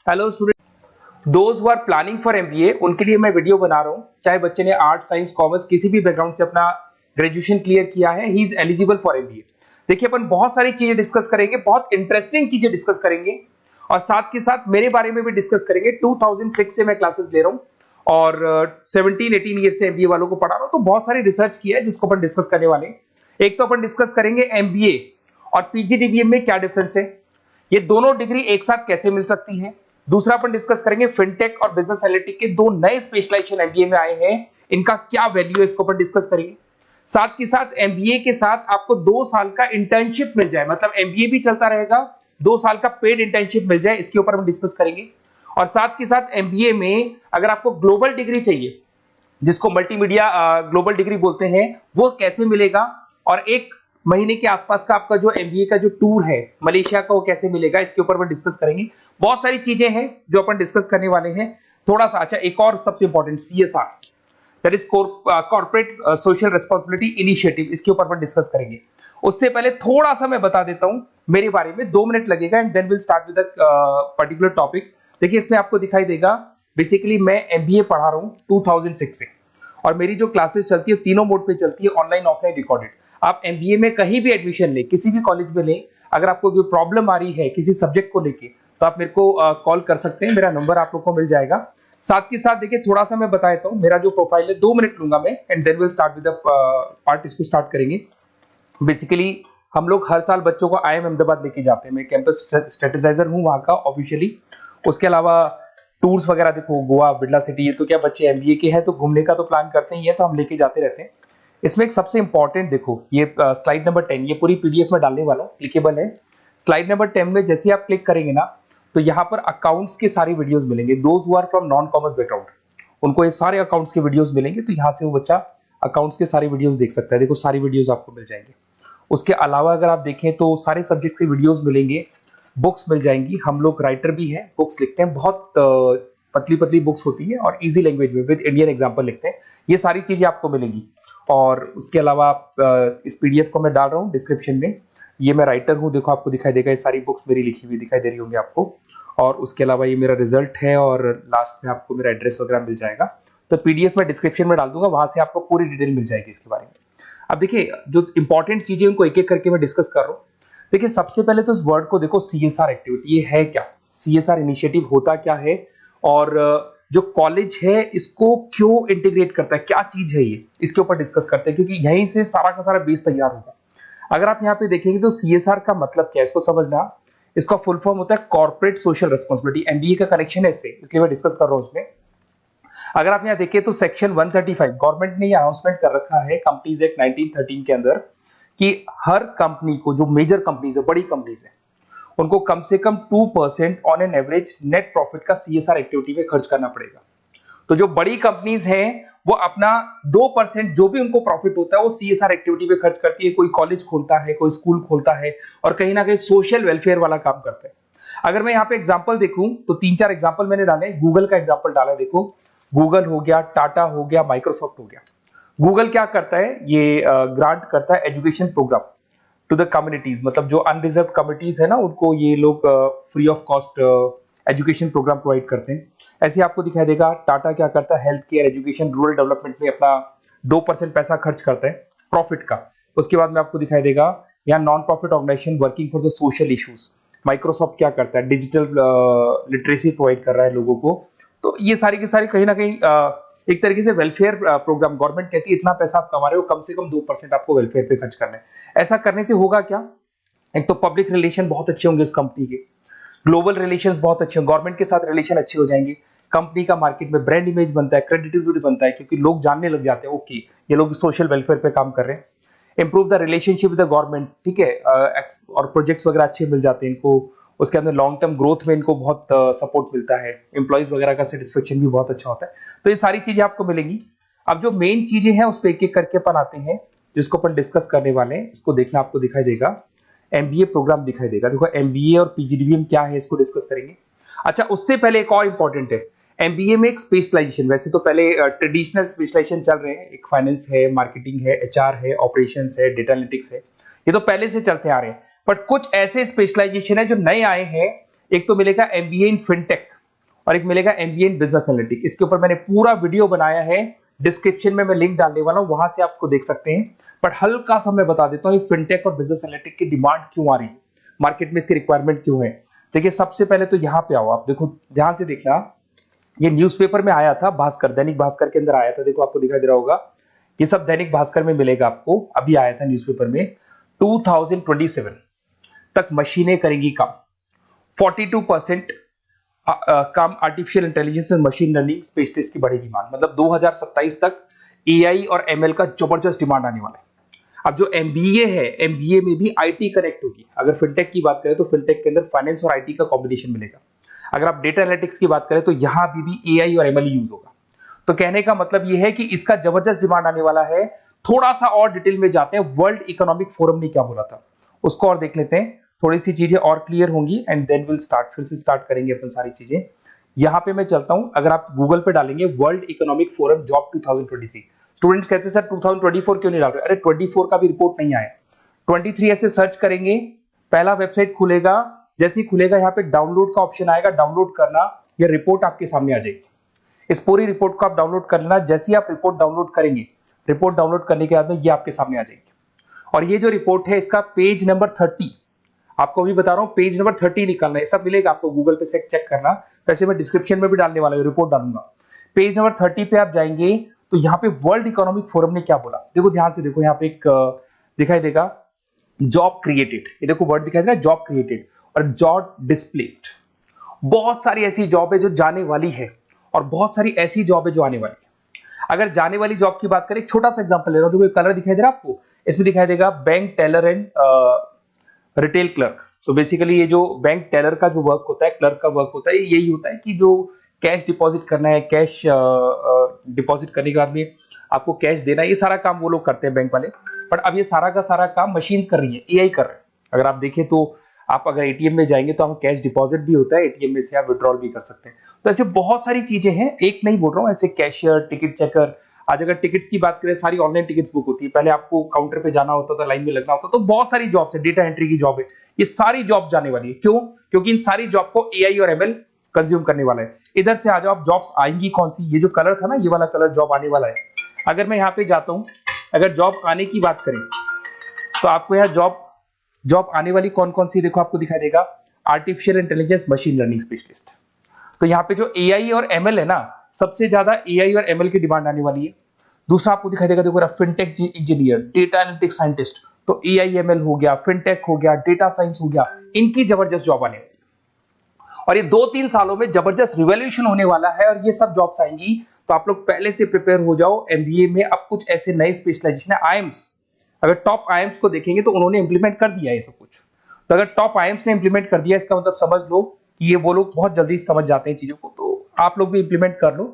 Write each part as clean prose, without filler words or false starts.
Hello student, those who are planning for MBA उनके लिए मैं वीडियो बना रहा हूं। चाहे बच्चे ने आर्ट, साइंस, कॉमर्स किसी भी बैकग्राउंड से अपना ग्रेजुएशन क्लियर किया है, he is eligible for MBA. देखिए, अपन बहुत सारी चीजें डिस्कस करेंगे, बहुत इंटरेस्टिंग चीजें डिस्कस करेंगे और साथ के साथ मेरे बारे में भी डिस्कस करेंगे। 2006 से मैं क्लासेस ले रहा हूं और 17-18 ईयर से एमबीए वालों को पढ़ा रहा हूं, तो बहुत सारी रिसर्च की है जिसको अपन डिस्कस करने वाले हैं। एक तो अपन डिस्कस करेंगे एमबीए और पीजीडीबीएम में क्या डिफरेंस है, ये दोनों डिग्री एक साथ कैसे मिल सकती है। दूसरा अपन डिस्कस करेंगे फिनटेक और बिजनेस एनालिटिक के दो नए स्पेशलाइजेशन एमबीए में आए हैं, इनका क्या वैल्यू है, इसको अपन डिस्कस करेंगे। साथ के साथ एमबीए के साथ आपको 2 साल का इंटर्नशिप मिल जाए, मतलब एमबीए भी चलता रहेगा, 2 साल का पेड इंटर्नशिप मिल जाए, इसके ऊपर हम डिस्कस करेंगे। और साथ के साथ एमबीए में अगर आपको ग्लोबल डिग्री चाहिए, जिसको मल्टीमीडिया ग्लोबल डिग्री बोलते हैं, वो कैसे मिलेगा, और 1 महीने के आसपास का आपका जो एमबीए का जो टूर है मलेशिया का, वो कैसे मिलेगा, इसके ऊपर अपन डिस्कस करेंगे। बहुत सारी चीजें हैं जो अपन डिस्कस करने वाले हैं। थोड़ा सा अच्छा, एक और सबसे important CSR, that is corporate social responsibility initiative, इसके ऊपर अपन डिस्कस करेंगे। उससे पहले थोड़ा सा मैं बता देता हूं मेरे बारे में, 2 मिनट लगेगा and then will start with particular topic. देखिए, इसमें आपको दिखाई देगा बेसिकली मैं एमबीए पढ़ा रहा हूं 2006 से, और मेरी जो क्लासेस चलती है तीनों मोड पे चलती है, ऑनलाइन, ऑफलाइन, रिकॉर्डेड। आप एमबीए में कहीं भी एडमिशन लें, किसी भी कॉलेज में लें, अगर आपको कोई प्रॉब्लम आ रही है किसी सब्जेक्ट को लेके, तो आप मेरे को कॉल कर सकते हैं, मेरा नंबर आप लोग को मिल जाएगा। साथ के साथ देखिए, थोड़ा सा मैं बता देता हूँ, मेरा जो प्रोफाइल है 2 मिनट लूंगा मैं and then will start with the part, इसको स्टार्ट करेंगे। बेसिकली हम लोग हर साल बच्चों को आईएम अहमदाबाद लेके जाते हैं, मैं कैंपस स्ट्रेटेजाइजर हूँ वहाँ का ऑफिशियली। उसके अलावा टूर्स वगैरह, देखो गोवा, बिरला सिटी, ये तो क्या बच्चे एमबीए के हैं तो घूमने का तो प्लान करते ही है, तो हम लेके जाते रहते हैं। इसमें एक सबसे इंपॉर्टेंट, देखो ये स्लाइड नंबर 10, ये पूरी पीडीएफ में डालने वाला हूँ, क्लिकेबल है। स्लाइड नंबर 10 में जैसे आप क्लिक करेंगे ना, तो यहाँ पर अकाउंट्स के सारे वीडियोस मिलेंगे। Those who are from non commerce background, उनको ये सारे अकाउंट्स के वीडियोस मिलेंगे, तो यहाँ से वो बच्चा अकाउंट्स के सारे वीडियोस देख सकता है। देखो, सारी वीडियोस आपको मिल जाएंगे। उसके अलावा अगर आप देखें तो सारे सब्जेक्ट के वीडियोस मिलेंगे, बुक्स मिल जाएंगी। हम लोग राइटर भी हैं, बुक्स लिखते हैं, बहुत पतली पतली बुक्स होती है और इजी लैंग्वेज में विद इंडियन एग्जांपल लिखते हैं। ये सारी चीजें आपको मिलेंगी। और उसके अलावा इस पीडीएफ को मैं डाल रहा हूँ डिस्क्रिप्शन में, ये मैं राइटर हूँ, देखो आपको दिखाई देगा, ये सारी बुक्स मेरी लिखी हुई दिखाई दे रही होंगी आपको। और उसके अलावा ये मेरा रिजल्ट है और लास्ट में आपको मेरा एड्रेस वगैरह मिल जाएगा। तो पीडीएफ में डिस्क्रिप्शन में डाल दूंगा, वहां से आपको पूरी डिटेल मिल जाएगी इसके बारे में। अब देखिए, जो इंपॉर्टेंट चीजें उनको एक एक करके मैं डिस्कस कर रहा हूँ। देखिए, सबसे पहले तो इस वर्ड को देखो, सीएसआर एक्टिविटी, ये है क्या, सीएसआर इनिशिएटिव होता क्या है, और जो कॉलेज है इसको क्यों इंटीग्रेट करता है, क्या चीज है ये, इसके ऊपर डिस्कस करते हैं, क्योंकि यहीं से सारा का सारा बेस तैयार होगा। अगर आप यहाँ पे देखेंगे तो सीएसआर का मतलब क्या है, इसको समझना। इसका फुल फॉर्म होता है कॉर्पोरेट सोशल रिस्पांसिबिलिटी। एमबीए का कनेक्शन है इससे, इसलिए मैं डिस्कस कर रहा हूँ इसमें। अगर आप यहाँ देखिए तो सेक्शन 135 गवर्नमेंट ने ये अनाउंसमेंट कर रखा है कंपनीज एक्ट 1913 के अंदर, कि हर कंपनी को, जो मेजर कंपनीज है, बड़ी कंपनीज है, उनको कम से कम 2% on an average net profit का सीएसआर एक्टिविटी में खर्च करना पड़ेगा। तो जो बड़ी कंपनीज हैं वो अपना 2% जो भी उनको प्रॉफिट होता है वो सीएसआर एक्टिविटी पे खर्च करती है। कोई कॉलेज खोलता है, कोई स्कूल खोलता है, और कहीं ना कहीं सोशल वेलफेयर वाला काम करता है। अगर मैं यहाँ पे एग्जांपल देखूं तो 3-4 एग्जांपल मैंने डाले। गूगल का एग्जांपल डाला है, देखो गूगल हो गया, टाटा हो गया, माइक्रोसॉफ्ट हो गया। गूगल क्या करता है, ये ग्रांट करता है education programme to the communities, मतलब जो अनरिजर्व कम्युनिटीज है ना, उनको ये लोग free of cost education programme provide करते हैं। ऐसे आपको दिखाई देगा टाटा क्या करता है, health care, education, rural development में अपना 2% पैसा खर्च करता है प्रॉफिट का। उसके बाद में आपको दिखाई देगा यहाँ non profit organisation working for the social issues. Microsoft क्या करता है, डिजिटल लिटरेसी प्रोवाइड कर रहा है लोगों को। तो ये सारी की सारी कहीं ना कहीं एक तरीके से वेलफेयर प्रोग्राम। गवर्नमेंट कहती है इतना पैसा आप कमा रहे हो, कम से कम 2% आपको वेलफेयर पे खर्च करना है। ऐसा करने से होगा क्या, एक तो पब्लिक रिलेशन बहुत अच्छे होंगे उस कंपनी के, ग्लोबल रिलेशंस बहुत अच्छे होंगे, गवर्नमेंट के साथ रिलेशन अच्छे हो जाएंगे, कंपनी का मार्केट में ब्रांड इमेज बनता है, क्रेडिबिलिटी बनता है, क्योंकि लोग जानने लग जाते हैं ओके ये लोग सोशल वेलफेयर पे काम कर रहे हैं। Improve the relationship with the government, ठीक है, और प्रोजेक्ट्स वगैरह अच्छे मिल जाते हैं इनको। उसके अंदर लॉन्ग टर्म ग्रोथ में इनको बहुत सपोर्ट मिलता है, एम्प्लॉइज वगैरह का सेटिस्फेक्शन भी बहुत अच्छा होता है। तो ये सारी चीजें आपको मिलेंगी। अब जो मेन चीजें हैं उस पर एक एक करके अपन आते हैं, जिसको अपन डिस्कस करने वाले हैं। इसको देखना, आपको दिखाई देगा एमबीए प्रोग्राम दिखाई देगा। देखो एमबीए और पीजीडीबीएम क्या है, इसको डिस्कस करेंगे। अच्छा, उससे पहले एक और इंपॉर्टेंट है, एमबीए में एक स्पेशलाइजेशन, वैसे तो पहले ट्रेडिशनल स्पेशलाइजेशन चल रहे हैं, एक फाइनेंस है, मार्केटिंग है, एचआर है, ऑपरेशंस है, डेटा एनालिटिक्स है, ये तो पहले से चलते आ रहे हैं। बट कुछ ऐसे स्पेशलाइजेशन है जो नए आए हैं। एक तो मिलेगा एमबीए इन फिनटेक, और एक मिलेगा एमबीए इन बिजनेस एनालिटिक्स। इसके ऊपर मैंने पूरा वीडियो बनाया है, डिस्क्रिप्शन में मैं लिंक डालने वाला हूं, वहां से आप उसको देख सकते हैं। बट हल्का सा मैं बता देता हूं ये फिनटेक और बिजनेस एनालिटिक्स की डिमांड क्यों आ रही है, मार्केट में इसकी रिक्वायरमेंट क्यों है। देखिए सबसे पहले तो यहाँ पे आओ, आप देखो ध्यान से देखना, ये न्यूज़पेपर में आया था, भास्कर, दैनिक भास्कर के अंदर आया था, देखो आपको दिखाई दे रहा होगा, ये सब दैनिक भास्कर में मिलेगा आपको, अभी आया था न्यूज़पेपर में। 2027 तक मशीनें करेंगी काम, 42% काम आर्टिफिशियल इंटेलिजेंस और मशीन लर्निंग स्पेशलिस्ट की बढ़ेगी मांग, मतलब 2027 तक एआई और एमएल का जबरदस्त डिमांड आने वाला है। अब जो एमबीए है, एमबीए में भी आईटी कनेक्ट होगी। अगर फिनटेक की बात करें तो फिनटेक के अंदर फाइनेंस और आईटी का कॉम्बिनेशन मिलेगा। अगर आप डेटा एनालिटिक्स की बात करें तो यहां भी एआई और एमएल यूज होगा। तो कहने का मतलब यह है कि इसका जबरदस्त डिमांड आने वाला है। थोड़ा सा और डिटेल में जाते हैं, वर्ल्ड इकोनॉमिक फोरम ने क्या बोला था उसको और देख लेते हैं, थोड़ी सी चीजें और क्लियर होंगी एंड देन विल स्टार्ट, फिर से स्टार्ट करेंगे अपन सारी चीजें। यहां पे मैं चलता हूं, अगर आप गूगल पे डालेंगे world economic forum job 2023, students कहते हैं सर 2024 क्यों नहीं डाल रहे, अरे 24 का भी रिपोर्ट नहीं आया, 23 ऐसे सर्च करेंगे, पहला वेबसाइट खुलेगा, जैसे ही खुलेगा यहाँ पे डाउनलोड का ऑप्शन आएगा, डाउनलोड करना, ये रिपोर्ट आपके सामने आ जाएगी। इस पूरी रिपोर्ट को आप डाउनलोड कर लेना, जैसे ही आप रिपोर्ट डाउनलोड करेंगे, रिपोर्ट डाउनलोड करने के बाद में ये आपके सामने आ जाएगी। और ये जो रिपोर्ट है इसका पेज नंबर 30, आपको भी बता रहा हूं पेज नंबर 30 निकालना है, सब मिलेगा आपको गूगल पे से चेक करना, वैसे मैं डिस्क्रिप्शन में भी डालने वाला हूं, रिपोर्ट डालूंगा। पेज नंबर 30 पे आप जाएंगे तो यहाँ पे वर्ल्ड इकोनॉमिक फोरम ने क्या बोला, देखो ध्यान से देखो, यहाँ पे एक दिखाई देगा जॉब क्रिएटेड, ये देखो वर्ड दिखाई दे रहा है जॉब क्रिएटेड और जॉब डिस्प्लेस्ड। बहुत सारी ऐसी जॉब है जो जाने वाली है और बहुत सारी ऐसी जॉब है जो आने वाली है। अगर जाने वाली जॉब की बात करें, एक छोटा सा एग्जांपल ले रहा हूं, देखो कलर दिखाई दे रहा है आपको, इसमें दिखाई देगा bank teller and retail clerk. तो बेसिकली ये जो बैंक टेलर का जो वर्क होता है, क्लर्क का वर्क होता है, यही होता है कि जो कैश डिपॉजिट करना है, कैश डिपॉजिट करने के बाद में आपको कैश देना है, ये सारा काम वो लोग करते हैं बैंक वाले। बट अब ये सारा का सारा काम मशीन्स कर रही है, एआई कर रहे हैं। अगर आप देखें तो आप अगर एटीएम में जाएंगे तो आपको कैश डिपॉजिट भी होता है, एटीएम में से आप विड्रॉल भी कर सकते हैं। तो ऐसे बहुत सारी चीजें हैं, एक नहीं बोल रहा हूँ, ऐसे कैशियर, टिकट चेकर, आज अगर टिकट्स की बात करें सारी ऑनलाइन टिकट्स बुक होती है, पहले आपको काउंटर पे जाना होता था, लाइन में लगना होता, तो बहुत सारी जॉब्स है, डेटा एंट्री की जॉब है, ये सारी जॉब जाने वाली है। क्यों? क्योंकि इन सारी जॉब को एआई और एमएल कंज्यूम करने वाला है। इधर से आ जाओ, आप जॉब्स आएंगी कौन सी, ये जो कलर था ना, ये वाला कलर जॉब आने वाला है। अगर मैं यहाँ पे जाता हूं, अगर जॉब आने की बात करें तो आपको यहाँ जॉब आने वाली कौन कौन सी, देखो आपको दिखाई देगा artificial intelligence machine learning specialist. तो यहाँ पे जो एआई और एमएल है ना, सबसे ज्यादा एआई और एमएल की डिमांड आने वाली है। दूसरा आपको दिखाई देगा, देखो fintech engineer, data analytics scientist, तो एआई एमएल हो गया, फिनटेक हो गया, डेटा साइंस हो गया, इनकी जबरदस्त जॉब आने वाली है। और ये 2-3 सालों में जबरदस्त रिवॉल्यूशन होने वाला है और ये सब जॉब्स आएंगी। तो आप लोग पहले से प्रिपेयर हो जाओ। एमबीए में अब कुछ ऐसे नए स्पेशलाइजेशन है, आईएम्स, अगर टॉप आईएम्स को देखेंगे तो उन्होंने इंप्लीमेंट कर दिया है सब कुछ। तो अगर टॉप आईएम्स ने इंप्लीमेंट कर दिया, इसका मतलब समझ लो कि ये वो लोग बहुत जल्दी समझ जाते हैं चीजों को, तो आप लोग भी इंप्लीमेंट कर लो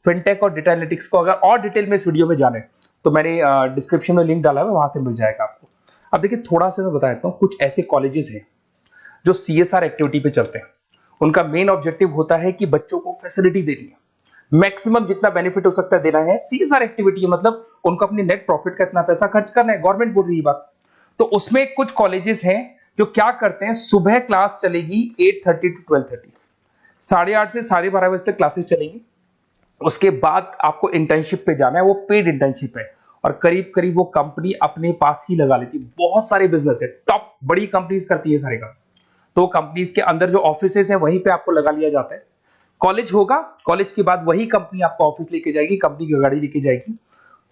फिनटेक और डेटा एनालिटिक्स को। अगर और डिटेल में इस वीडियो में जाने तो मैंने डिस्क्रिप्शन में लिंक डाला है, वहां से मिल जाएगा आपको। अब देखिए थोड़ा सा मैं बता देता हूँ, कुछ ऐसे कॉलेजेस हैं जो सीएसआर एक्टिविटी पे चलते हैं। उनका मेन ऑब्जेक्टिव होता है कि बच्चों को फैसिलिटी देनी है, मैक्सिमम जितना बेनिफिट हो सकता है देना है। सीएसआर एक्टिविटी मतलब उनको अपने नेट प्रॉफिट का इतना पैसा खर्च करना है, गवर्नमेंट बोल रही है बात। तो उसमें कुछ कॉलेजेस हैं जो क्या करते हैं, सुबह क्लास चलेगी 8:30 to 12:30, 8:30 से 12:30 बजे तक क्लासेस चलेंगी। उसके बाद आपको इंटर्नशिप पे जाना है, वो पेड इंटर्नशिप है और करीब करीब वो कंपनी अपने पास ही लगा लेती है। बहुत सारे बिजनेस है, टॉप बड़ी कंपनीज करती है सारे काम। तो कंपनीज के अंदर जो ऑफिसेज है वहीं पे आपको लगा लिया जाता है। कॉलेज होगा, कॉलेज के बाद वही कंपनी आपको ऑफिस लेके जाएगी, कंपनी की गाड़ी लेके जाएगी।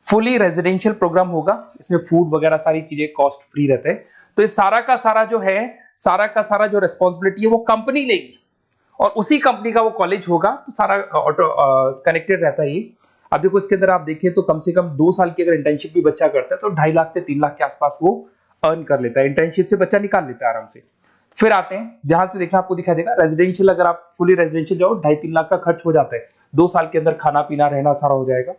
फुली रेजिडेंशियल प्रोग्राम होगा, इसमें फूड वगैरह सारी चीजें कॉस्ट फ्री रहते हैं। तो ये सारा का सारा जो है, सारा का सारा जो रेस्पॉन्सिबिलिटी है वो कंपनी लेगी और उसी कंपनी का वो कॉलेज होगा। तो सारा ऑटो कनेक्टेड रहता है ये। अब देखो इसके अंदर आप देखिए तो कम से कम 2 साल की अगर इंटर्नशिप भी बच्चा करता है तो 2.5 लाख से 3 लाख के आसपास वो अर्न कर लेता है, इंटर्नशिप से बच्चा निकाल लेता है आराम से। फिर आते हैं, ध्यान से देखना, आपको दिखाई देगा रेजिडेंशियल, अगर आप फुली रेजिडेंशियल जाओ 2.5-3 लाख का खर्च हो जाता है, 2 साल के अंदर खाना पीना रहना सारा हो जाएगा।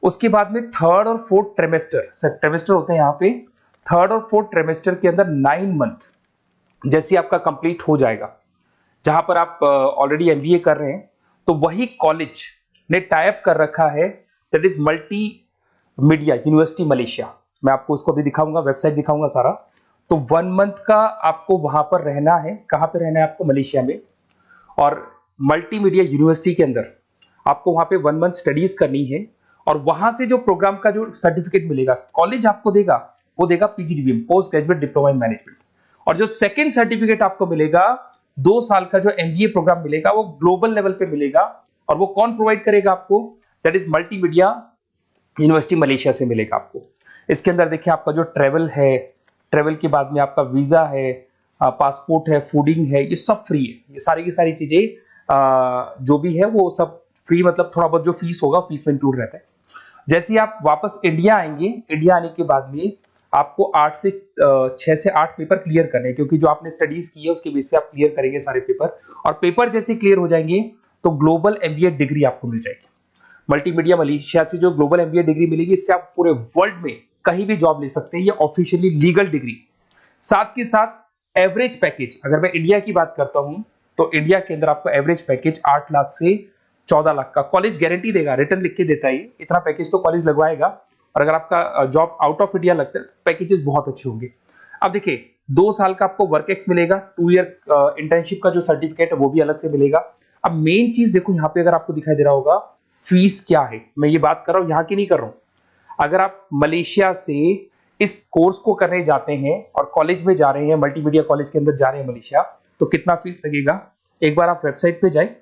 उसके बाद में थर्ड और फोर्थ ट्रेमेस्टर होते हैं यहाँ पे, थर्ड और फोर्थ ट्रेमेस्टर के अंदर 9 मंथ जैसे आपका कंप्लीट हो जाएगा, जहां पर आप ऑलरेडी एमबीए कर रहे हैं, तो वही कॉलेज ने टाई अप कर रखा है, that is multi media university Malaysia. मैं आपको उसको भी दिखाऊंगा, वेबसाइट दिखाऊंगा सारा। तो 1 मंथ का आपको वहां पर रहना है, कहां पे रहना है आपको, मलेशिया में। और मल्टीमीडिया यूनिवर्सिटी के अंदर आपको वहां पे 1 मंथ स्टडीज करनी है और वहां से जो प्रोग्राम का जो सर्टिफिकेट मिलेगा कॉलेज आपको देगा, वो देगा PGDBM, post graduate diploma in management. और जो सेकंड सर्टिफिकेट आपको मिलेगा 2 साल का जो एमबीए प्रोग्राम मिलेगा वो ग्लोबल लेवल पे मिलेगा। और वो कौन प्रोवाइड करेगा आपको? That is multimedia university Malaysia से मिलेगा आपको। इसके अंदर देखिए आपका जो ट्रेवल है, ट्रेवल के बाद में आपका वीजा है, पासपोर्ट है, फूडिंग है, ये सब फ्री है। ये सारी की सारी चीजें जो भी है वो सब फ्री, मतलब थोड़ा बहुत जो फीस होगा फीस में इंक्लूड रहता है। जैसे ही आप वापस इंडिया आएंगे, इंडिया आने के बाद में आपको 6 से 8 पेपर क्लियर करने हैं, क्योंकि जो आपने स्टडीज की है उसके बेस पे आप क्लियर करेंगे सारे पेपर। और पेपर जैसे क्लियर हो जाएंगे तो ग्लोबल एमबीए डिग्री आपको मिल जाएगी। मल्टीमीडिया मलेशिया से जो ग्लोबल एमबीए डिग्री मिलेगी, इससे आप पूरे वर्ल्ड में कहीं भी जॉब ले सकते हैं। ये ऑफिशियली लीगल डिग्री। साथ के साथ एवरेज पैकेज, अगर मैं इंडिया की बात करता हूं तो इंडिया के अंदर आपको एवरेज पैकेज 8 लाख से 14 लाख का कॉलेज गारंटी देगा, रिटर्न लिख के देता है। इतना पैकेज तो कॉलेज लगवाएगा। और अगर आपका जॉब आउट ऑफ इंडिया लगता है तो पैकेजेस बहुत अच्छे होंगे। अब देखिए 2 साल का आपको वर्क एक्स मिलेगा, 2 ईयर इंटर्नशिप का जो सर्टिफिकेट है वो भी अलग से मिलेगा। अब मेन चीज देखो यहाँ पे, अगर आपको दिखाई दे रहा होगा फीस क्या है, मैं ये बात कर रहा हूं यहाँ की नहीं कर रहा हूं। अगर आप मलेशिया से इस कोर्स को करने जाते हैं और कॉलेज में जा रहे हैं, मल्टीमीडिया कॉलेज के अंदर जा रहे हैं मलेशिया, तो कितना फीस लगेगा? एक बार आप वेबसाइट पे जाए,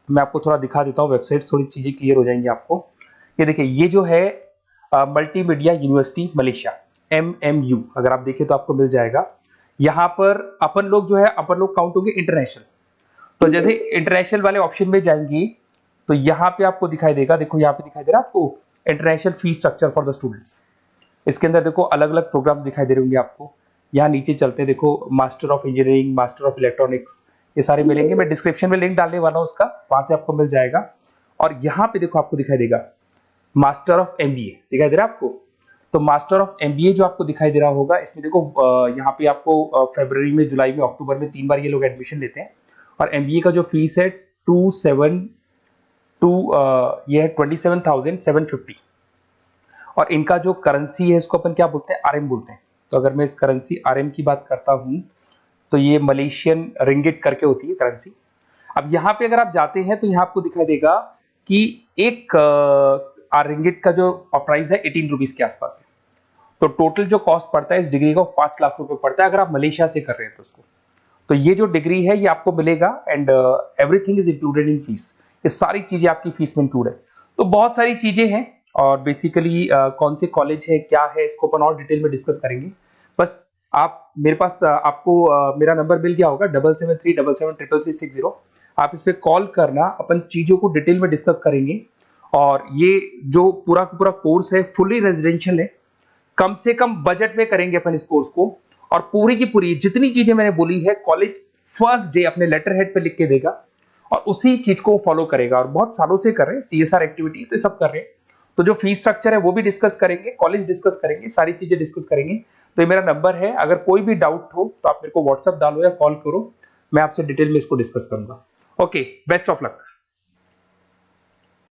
मैं आपको थोड़ा दिखा देता हूँ वेबसाइट, थोड़ी चीजें क्लियर हो जाएंगी आपको। ये देखिए, ये जो है मल्टीमीडिया यूनिवर्सिटी मलेशिया, MMU, अगर आप देखें तो आपको मिल जाएगा। यहाँ पर अपन लोग जो है, अपन लोग काउंट होंगे इंटरनेशनल। तो जैसे इंटरनेशनल वाले ऑप्शन में जाएंगे तो यहाँ पे आपको दिखाई देगा, देखो यहाँ पे दिखाई दे रहा है आपको international fee structure for the students. इसके अंदर देखो अलग अलग प्रोग्राम दिखाई दे रहे होंगे आपको। यहाँ नीचे चलते हैं, देखो master of engineering, master of electronics, ये सारे मिलेंगे। मैं डिस्क्रिप्शन में लिंक डालने वाला हूँ उसका, वहां से आपको मिल जाएगा। और यहाँ पे देखो आपको दिखाई देगा मास्टर ऑफ एमबीए, दिखाई दे रहा है आपको। तो मास्टर ऑफ एमबीए जो आपको दिखाई दे रहा होगा, इसमें देखो यहाँ पे आपको फरवरी में, जुलाई में, अक्टूबर में 3 बार ये लोग एडमिशन लेते हैं। और एमबीए का जो फीस है 27,750। और इनका जो करेंसी है इसको अपन क्या बोलते हैं? आरएम बोलते हैं। तो अगर मैं इस करेंसी आरएम की बात करता हूं तो ये मलेशियन रिंगिट करके होती है करेंसी। अब यहाँ पे अगर आप जाते हैं तो यहाँ आपको दिखाई देगा कि एक रिंगिट का जो प्राइस है 18 रुपीज के आसपास है। तो टोटल जो कॉस्ट पड़ता है इस डिग्री का 5 लाख रुपए पड़ता है, अगर आप मलेशिया से कर रहे हैं तो उसको। तो ये जो डिग्री है ये आपको मिलेगा and everything is included in fees. ये सारी चीजें आपकी फीस में इंक्लूड है। तो बहुत सारी चीजें हैं और बेसिकली कौन से कॉलेज है, क्या है, इसको अपन और डिटेल में डिस्कस करेंगे। बस आप मेरे पास आपको मेरा नंबर मिल गया होगा 7737773360। आप इस पे कॉल करना, अपन चीजों को डिटेल में डिस्कस करेंगे। और ये जो पूरा का पूरा कोर्स है फुली रेजिडेंशियल है, कम से कम बजट में करेंगे अपन इस कोर्स को। और पूरी की पूरी जितनी चीजें मैंने बोली है कॉलेज फर्स्ट डे अपने लेटर हेड पे लिख के देगा और उसी चीज को फॉलो करेगा। और बहुत सालों से कर रहे हैं, CSR एक्टिविटी तो सब कर रहे हैं। तो जो फीस स्ट्रक्चर है वो भी डिस्कस करेंगे, कॉलेज डिस्कस करेंगे, सारी चीजें डिस्कस करेंगे। तो ये मेरा नंबर है, अगर कोई भी डाउट हो तो आप मेरे को व्हाट्सएप डालो या कॉल करो, मैं आपसे डिटेल में इसको डिस्कस करूंगा। Okay, best of luck.